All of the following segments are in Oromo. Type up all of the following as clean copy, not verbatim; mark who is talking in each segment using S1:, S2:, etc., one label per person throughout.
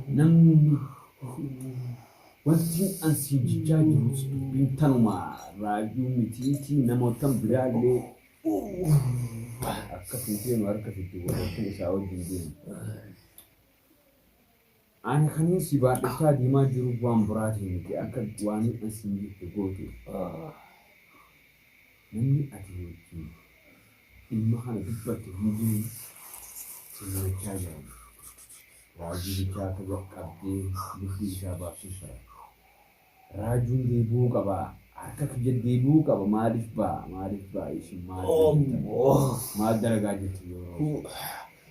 S1: Namni wanti ansi jijjaa jirus bintanuma raajuu mitiitii namoota biraallee akka fuuteen harka fitti waliin isaa wajjin deemu. Ani kanin si baadhachaa deemaa jiru waan biraatiin miti akka waan ansi jirte gootu. Namni ati wajjin ilma kana dubbatti hundinuu sirnachaa jiran. Raajuu bichaa akka qabdee lubbi isaa baabsisa. Raajuun deebi'uu qaba. Harka kiyya deebi'uu qaba. Maaliif ba'a isin maal dalagaa jirti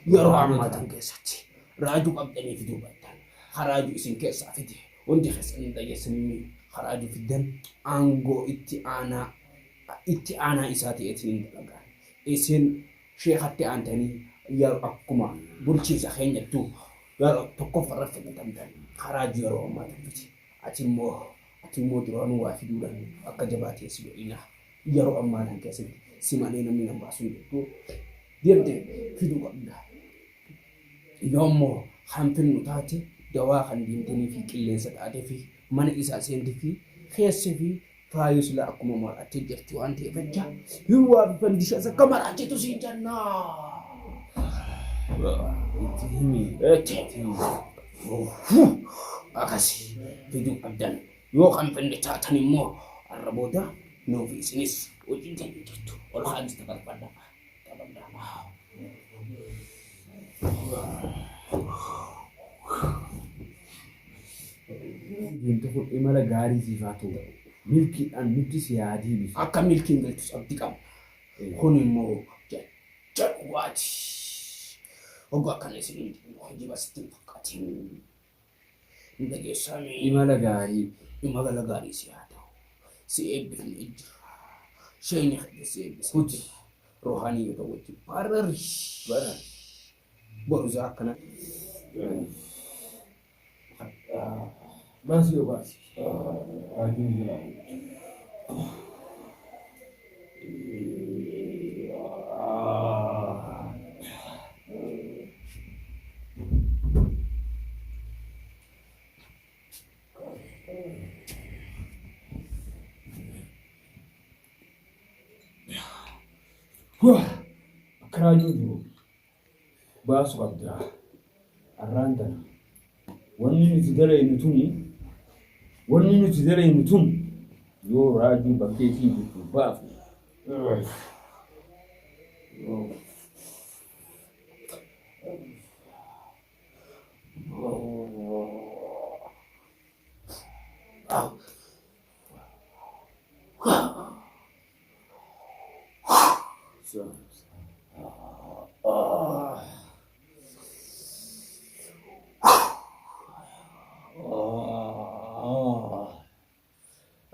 S2: yeroo ammaatan keessatti raajuu qabdanii fiduu battan haraajuu isin keessaa fide hundi keessanii dhageessanii haraajuu fiddan aangoo itti aanaa isaa ta'eetiin dalagaa. Isin sheekatti aantanii yeroo akkuma bulchiinsa keenyattuu yeroo tokkoffarra filatamtan haraajuu yeroo ammaatan fide. Ati immoo duraanuu waa fiduudhaan akka jabaatee si godhina yeroo ammaatan keessatti si malee namni nama baasuu jettu deemtee fiduu qabda. Yoommoo hanfinnu taate dawaa kan deemtanii fi qilleensa taatee fi mana isaa seentee fi keessee fi faayuu sila akkuma marattee jirti waan ta'eef jecha hin waa fandishaas akka maraacheetu siin jannaa.
S1: itti himi.
S2: Akkasii fiduu qabdan yoo hanfinni taatan immoo har'a booda nuuf isinis hojiin keenya jirtu ol haansi taphadha.
S1: Deemte kun imala gaarii siif haa ta'u. Milkiidhaan nuti si yaadii bifa.
S2: Akka milkiin galtus abdii qaba. Kun immoo jajjabaati. Oggoo akkana isin hojii basitti hin fakkaatiin. Hin dhageessamee.
S1: Imala gaarii.
S2: Imala gaarii si haa ta'u. Si eebbifni jira. Sheeyni si eebbisa.
S1: Kuti.
S2: Rohaanii yoo ta'u wajjin barari. Borusaa akkana.
S1: Baasii yoo baasii. Raajuun jira. Akka raajuun jiru baasuu qabda. Arraan tana wanni nuti dareenyu tun yoo raajuu bakkeetii jirtu baafu.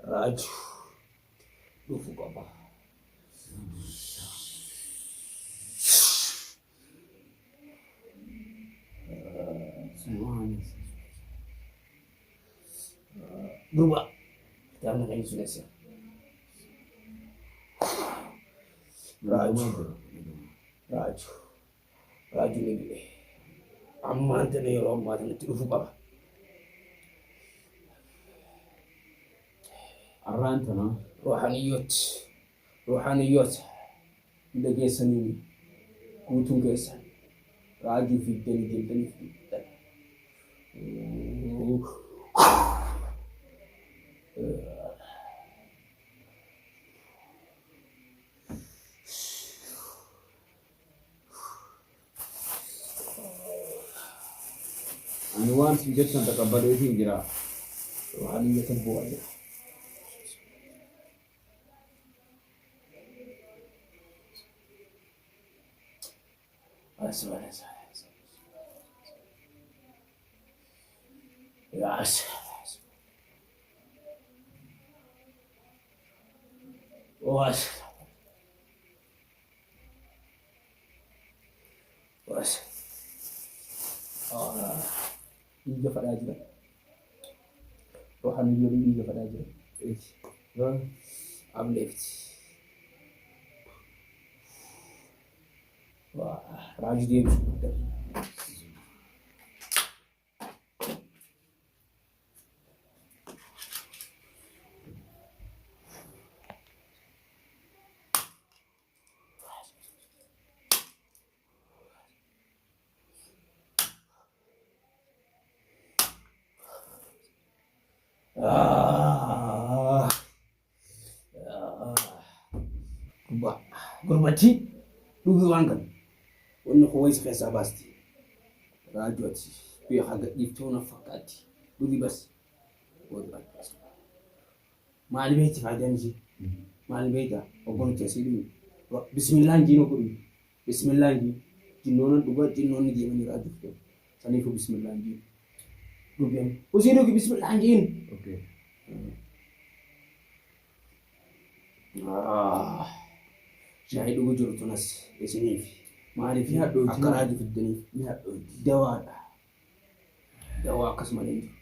S2: Raaju dhufuu qaba. Duuba taa'amna kan ibsu neessa. Raaju ni bide. Ammaan tana yeroo ammaa tanatti dhufuu qaba.
S1: Arraan tana
S2: ruuxaaniyyoota dhageessanii guutuun keessan raajuu fiddanii deemtanii fiddan.
S1: ani waan si jettan taqabbaleetiin jira.
S2: Ruuxaaniyyoota bu'aa jira. Yes. Ija fadaa jira. Ruuxaaniyyoon ija fadaa jira. Ableefti. Raajii deebisuu qabdan. Gurbatti dhugi waan kana wanni ho'is keessaa baasti raajooti beekaa gadhiiftuu na fakkaatti dhugi bas maal beekti faayidaan ishee maal beektaa obbonicha asii dhugi bismillaan jiinoo godhu bismillaan jinnoona dhugaa jinnoonni deemanii raajuuf ta'u saniifuu bismillaan jiinu dhugeen usii dhugi bismillaan jiinu. Shaayii dhuguu jiru tunas isiniif maaliif akka raajii fiddaniif dawaadha. Dawaa akkasumalee jiru.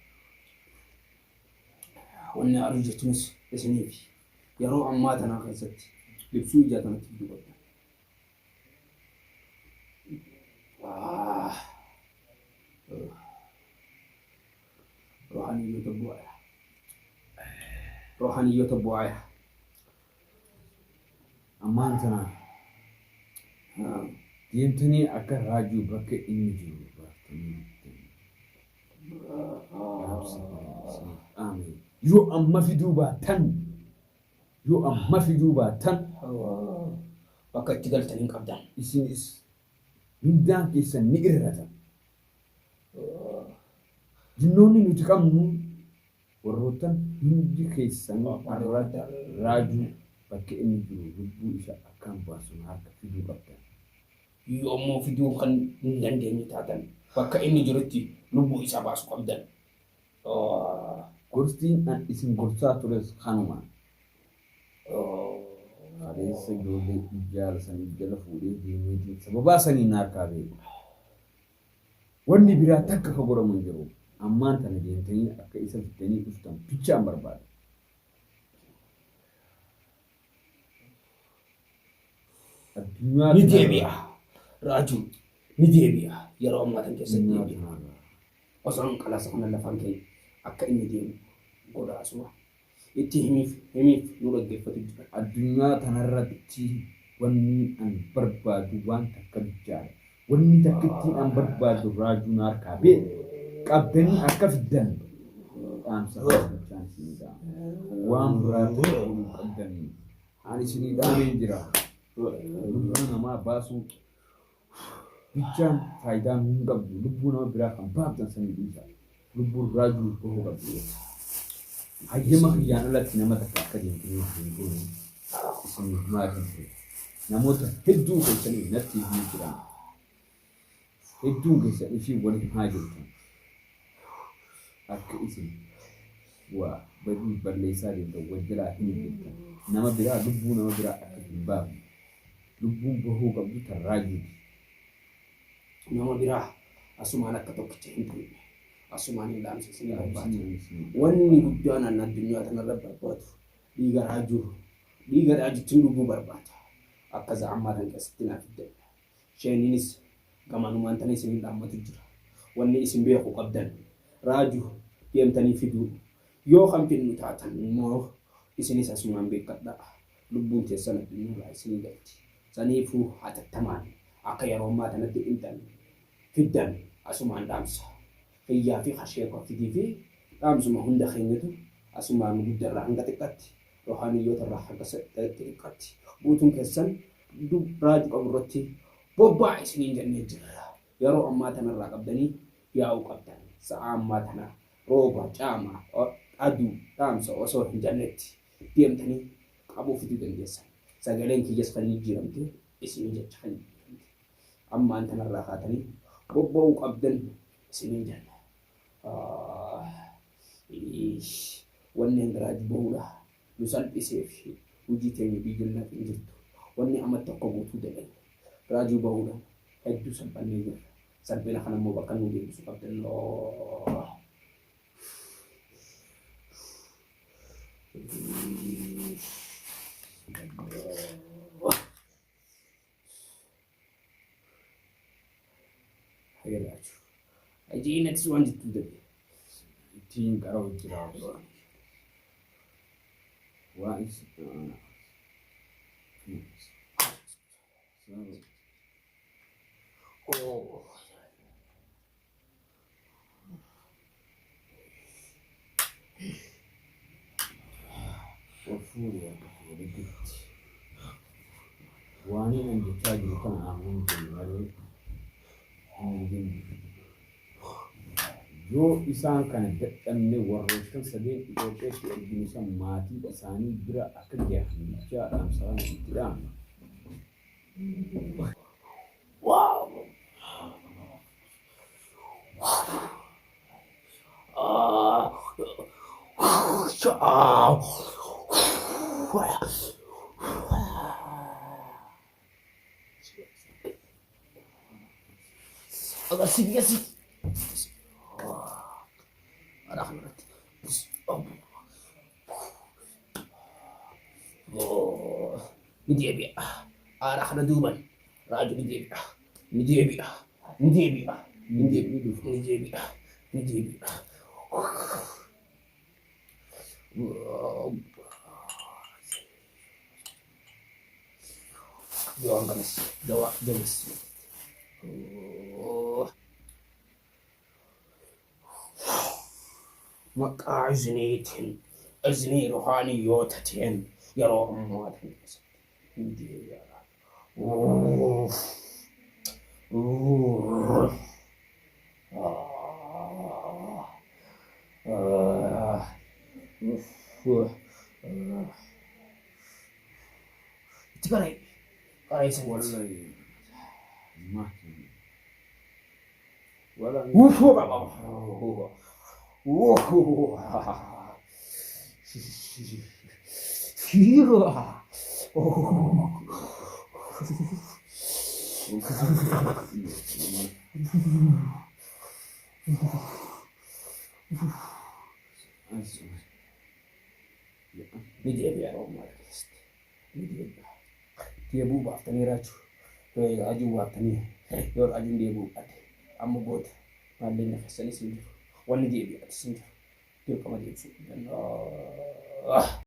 S2: Wanni arii jechuunis isiniif yeroo ammaa tanaa keessatti libsuu ijaa kanatti fiduu qabda. Rohaniyyoota bu'aaya.
S1: Ammaan sana deemtanii akka raajuu bakka inni jiru baaftanii yoo amma fiduu baattan
S2: bakka itti galtanii qabdan
S1: isinis mindaan keessan ni irratan. Jinnoonni nuti qabnu warroottan hundi keessan raajuu bakka inni jiru lubbuu isa akkaan baasuun harka fiduu qabdan.
S2: Yommuu fiduu kan hin dandeenye taatan bakka inni jirutti lubbuu isa baasu qabdan.
S1: Gorstiin an isin gorsaa tures kanuma. Adeessa ijoollee ijaara sanii jala fuudhee deemeetiin sababaa saniin harkaa beeku. Wanni biraa takka ka godhamu hin jiru. Ammaan tana deemtanii akka isa fiddanii dhuftan bichaan barbaada.
S2: Ni deebi'a. Raajuu ni deebi'a. Yeroo ammaa tan keessatti deebi'a. Osoo qalaasa kana lafaan ka'e akka inni deemu godha asuma. Itti himiif nu dhaggeeffatu jira.
S1: Addunyaa tanarratti wanni an barbaadu waan takka bichaadha. Wanni takka ittiin an barbaadu raajuun harkaa beeku. Qabdanii akka fiddan dhaamsa bichaan isinii dhaama. Waan biraa ta'uu qabdanii ani isinii dhaameen jira. Lubbuu namaa baasuu bichaan faayidaan hin qabdu. Lubbuu nama biraa kan baaftan sanii dhiisa. Lubbuun raajuu bahuu qabdu. Hayyama kiyyaan alatti nama takka akka deemtanii hin goone isinii maatii ture. Namoota hedduu keessanii natti hin jiran. Hedduun keessanii fi waliin haa jirtan. Akka isin waa badii balleessaa deemtan wajjalaa hin hojjettan. Nama biraa lubbuu nama biraa akka hin baafne. Lubbuun bahuu qabdu tan raajuuti.
S2: Nama biraa asumaan akka tokkicha hin turre. Asumaan hin dhaamsisanii barbaadu. Wanni guddaan an addunyaa tanarra barbaadu dhiiga raajuu. Dhiiga raajuutiin lubbuu barbaada. Akka za'ammaa tan keessatti naaf fiddan. Sheeniinis gamanumaan tan isin hin dhaammatu jira. Wanni isin beeku qabdan raajuu deemtanii fiduu. Yoo kan fidnu taatan immoo isinis asumaan beekadha. Lubbuun keessan addunyaa isinii galti. Saniifuu hatattamaan akka yeroo ammaa tanatti fiddan asumaan dhaamsa. Hiyyaa fi hasheekoo fidii fi dhaamsuma hunda keenyatu asumaan guddarraa hanga xiqqaatti rohaaniyyoota irraa hanga xiqqaatti guutuun keessan raajuu qabu irratti bobba'aa isiniin jennee jirra. Yeroo ammaa tanarraa qabdanii yaa'uu qabdan. Sa'a ammaa tana rooba caamaa aduu dhaamsa osoo hin jannetti deemtanii qabuu fiduu dandeessan. Sagaleen kiyyaas kan jijjiiramte isinii jecha kan jijjiiramte. Ammaan tanarraa kaatanii bobba'uu qabdan isinii jenna. Wanni hanga raajii bahuudha. Nu salphisee fi hojii teenya biyyoolaa hin jirtu. Wanni amma tokko guutuu dalage. Raajii bahuudha. Hedduu salphannee jirra. Salphina kana immoo bakka nu deebisu qabdan. affeerrachu. Ajiinatis waan jettuu dabe.
S1: Ittiin qara hojjetaa waan
S2: Oh.
S1: furia waan inni jechaa jiru kana amanuu keenya malee hin jiru. Yoo isaan kana dadhabne warroottan sadeen Itoophiyaatti arginu san maatii isaanii bira akka gahan jechaadhaan sabaan itti dhaama.
S2: Wow! Agak sini ya sih. Ada kan berarti. Oh, ini dia bi. Arah kana duban. Raju ini dia bi. Ini dia bi. Ini dia bi. Ini dia bi. Ini dia bi. Ini dia bi. Doang ganas. Dawa ganas. Maqaa izniitiin iznii ruhaaniyootatiin yeroo ammaatiin itti qaree isa
S1: Wallahi maatii wala
S2: Ni dia biar orang marah. Ni dia biar. Dia buat tani raju. Yo aju buat tani. Yo aju dia buat. Amma buat. Ada nak kesini sini. Wani dia biar sini. Dia kamar dia sini.